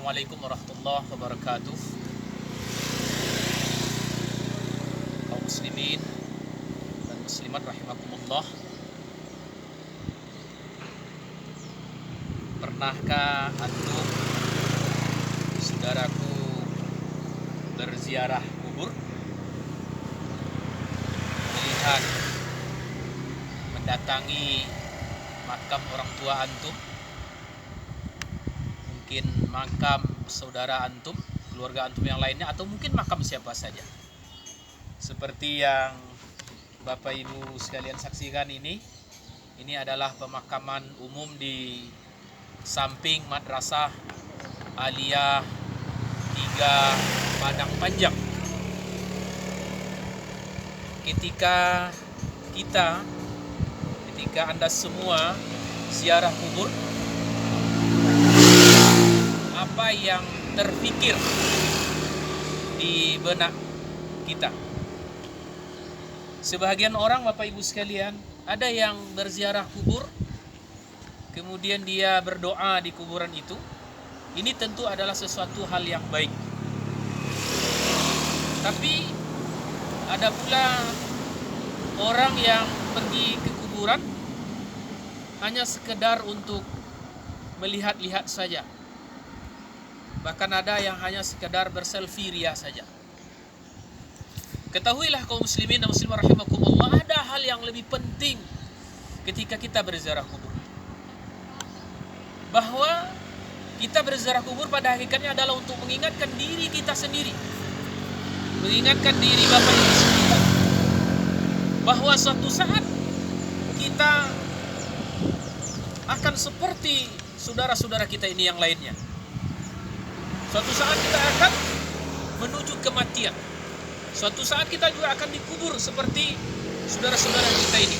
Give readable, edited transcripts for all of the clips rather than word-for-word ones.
Assalamualaikum warahmatullahi wabarakatuh. Kaum muslimin dan muslimat rahimakumullah. Pernahkah antum, saudaraku, berziarah kubur? Melihat, mendatangi makam orang tua antum, mungkin makam saudara antum, keluarga antum yang lainnya, atau mungkin makam siapa saja. Seperti yang Bapak Ibu sekalian saksikan ini adalah pemakaman umum di samping Madrasah Aliyah 3 Padang Panjang. Ketika Anda semua ziarah kubur, apa yang terpikir di benak kita? Sebagian orang, Bapak Ibu sekalian, ada yang berziarah kubur, kemudian dia berdoa di kuburan itu. Ini tentu adalah sesuatu hal yang baik. Tapi ada pula orang yang pergi ke kuburan hanya sekedar untuk melihat-lihat saja. Bahkan ada yang hanya sekedar berselfie ria saja. Ketahuilah kaum muslimin dan muslimah rahimakumullah, ada hal yang lebih penting ketika kita berziarah kubur. Bahwa kita berziarah kubur pada hakikatnya adalah untuk mengingatkan diri kita sendiri, mengingatkan diri Bapak Ibu sekalian, bahwa suatu saat kita akan seperti saudara-saudara kita ini yang lainnya. Suatu saat kita akan menuju kematian. Suatu saat kita juga akan dikubur seperti saudara-saudara kita ini.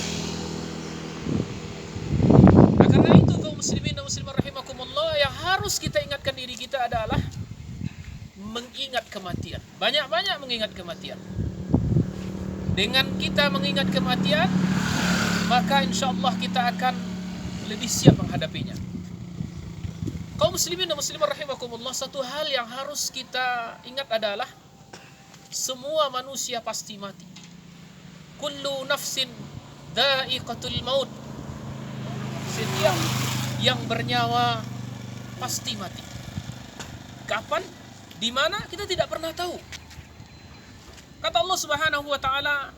Nah, karena itu kaum muslimin dan muslimah rahimakumullah, yang harus kita ingatkan diri kita adalah mengingat kematian. Banyak-banyak mengingat kematian. Dengan kita mengingat kematian, maka insya Allah kita akan lebih siap menghadapinya. Kaum muslimin dan muslimah rahimakumullah, satu hal yang harus kita ingat adalah semua manusia pasti mati. Kullu nafsin dha'iqatul maut. Setiap yang bernyawa pasti mati. Kapan? Di mana? Kita tidak pernah tahu. Kata Allah Subhanahu wa taala,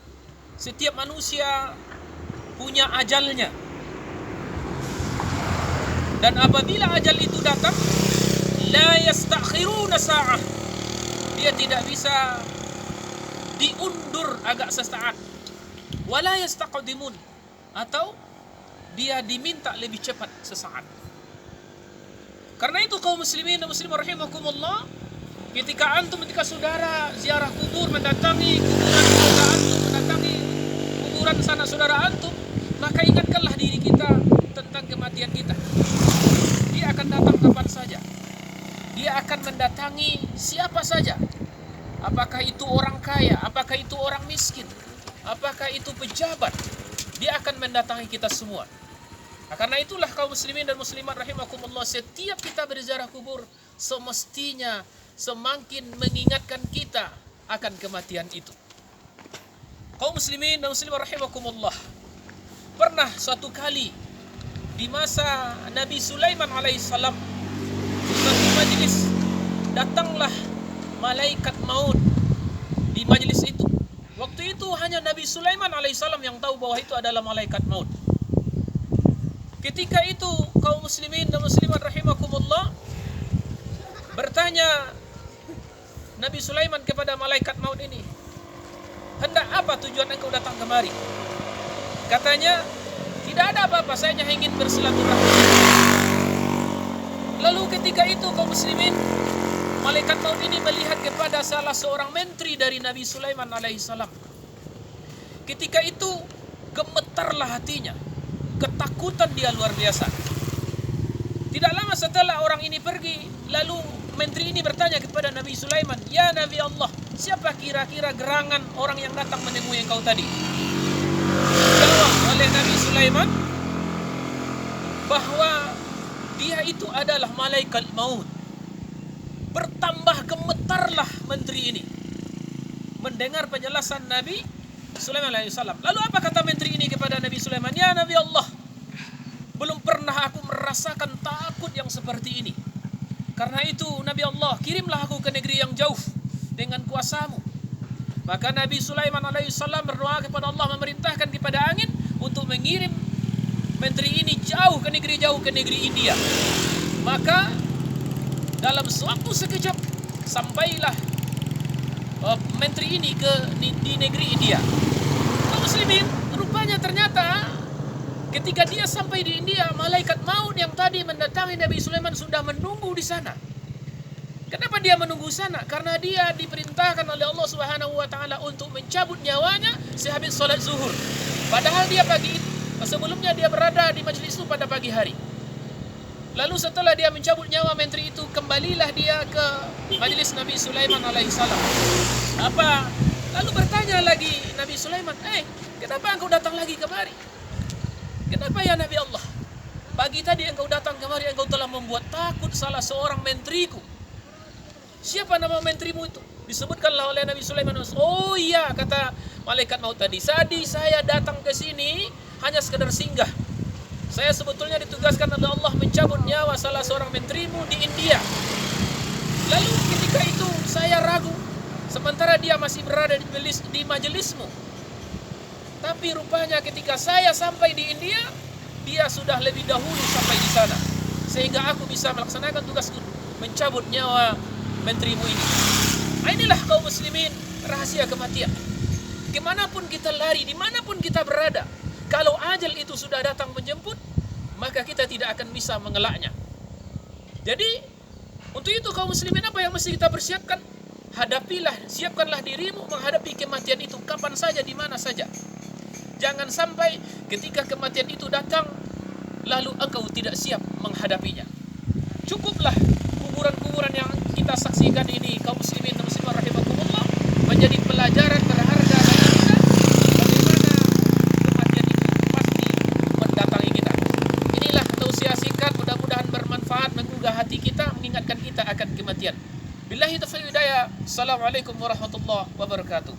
setiap manusia punya ajalnya. Dan apabila ajal itu datang, la yastakhiruna sa'ah. Dia tidak bisa diundur agak sesaat. Wala yastaqdimun, atau dia diminta lebih cepat sesaat. Karena itu kaum muslimin dan muslimah rahimakumullah, ketika saudara ziarah kubur, mendatangi kuburan saudara antum, mendatangi kuburan sanak saudara antum, maka ingatkanlah diri kita tentang kematian kita. Dia akan datang kapan saja. Dia akan mendatangi siapa saja. Apakah itu orang kaya, apakah itu orang miskin, apakah itu pejabat, dia akan mendatangi kita semua. Nah, karena itulah kaum muslimin dan muslimat rahimakumullah, setiap kita berziarah kubur semestinya semakin mengingatkan kita akan kematian itu. Kaum muslimin dan muslimat rahimakumullah, pernah suatu kali di masa Nabi Sulaiman alaihissalam, di suatu majlis, datanglah malaikat maut di majlis itu. Waktu itu hanya Nabi Sulaiman alaihissalam yang tahu bahwa itu adalah malaikat maut. Ketika itu kaum muslimin dan muslimat rahimakumullah bertanya Nabi Sulaiman kepada malaikat maut ini, hendak apa tujuan engkau datang kemari? Katanya, tidak ada apa-apa, saya hanya ingin bersilaturahmi. Lalu ketika itu kaum muslimin, malaikat maut ini melihat kepada salah seorang menteri dari Nabi Sulaiman alaihissalam. Ketika itu gemetarlah hatinya, ketakutan dia luar biasa. Tidak lama setelah orang ini pergi, lalu menteri ini bertanya kepada Nabi Sulaiman, "Ya Nabi Allah, siapa kira-kira gerangan orang yang datang menemui engkau tadi?" Dijawab oleh Nabi Sulaiman bahwa dia itu adalah malaikat maut. Bertambah gemetarlah menteri ini mendengar penjelasan Nabi Sulaiman alaihissalam. Lalu apa kata menteri ini kepada Nabi Sulaiman? Ya Nabi Allah, belum pernah aku merasakan takut yang seperti ini. Karena itu Nabi Allah, kirimlah aku ke negeri yang jauh dengan kuasamu. Maka Nabi Sulaiman alaihissalam berdoa kepada Allah, memerintahkan kepada angin untuk mengirim menteri ini jauh ke negeri India. Maka dalam suatu sekejap sampailah menteri ini di negeri India. Kaum muslimin, rupanya ternyata ketika dia sampai di India, malaikat maut yang tadi mendatangi Nabi Sulaiman sudah menunggu di sana. Kenapa dia menunggu sana? Karena dia diperintahkan oleh Allah Subhanahu wa taala untuk mencabut nyawanya sehabis salat zuhur. Padahal dia sebelumnya dia berada di majelis itu pada pagi hari. Lalu setelah dia mencabut nyawa menteri itu, kembalilah dia ke majelis Nabi Sulaiman alaihissalam. Lalu bertanya lagi Nabi Sulaiman, kenapa engkau datang lagi kemari? Kenapa ya Nabi Allah? Pagi tadi engkau datang kemari, engkau telah membuat takut salah seorang menteriku. Siapa nama menterimu itu? Disebutkanlah oleh Nabi Sulaiman. Oh iya, kata malaikat maut tadi, saya datang ke sini hanya sekedar singgah. Saya sebetulnya ditugaskan oleh Allah mencabut nyawa salah seorang menterimu di India. Lalu ketika itu saya ragu, sementara dia masih berada di majelismu. Tapi rupanya ketika saya sampai di India, dia sudah lebih dahulu sampai di sana, sehingga aku bisa melaksanakan tugasku mencabut nyawa menterimu ini. Inilah kaum muslimin rahasia kematian. Kemanapun kita lari, dimanapun kita berada, kalau ajal itu sudah datang menjemput, maka kita tidak akan bisa mengelaknya. Jadi, untuk itu kaum muslimin, apa yang mesti kita persiapkan? Hadapilah, siapkanlah dirimu menghadapi kematian itu kapan saja, di mana saja. Jangan sampai ketika kematian itu datang, lalu engkau tidak siap menghadapinya. Cukuplah kuburan-kuburan yang kita saksikan ini, kaum muslimin dan muslimat rahimakumullah, menjadi pelajaran berharga bagi kita bagaimana kematian itu pasti mendatangi kita. Inilah tausiah singkat, mudah-mudahan bermanfaat, menggugah hati kita, mengingatkan kita akan kematian. Billahi taufiq hidayah. Assalamualaikum warahmatullahi wabarakatuh.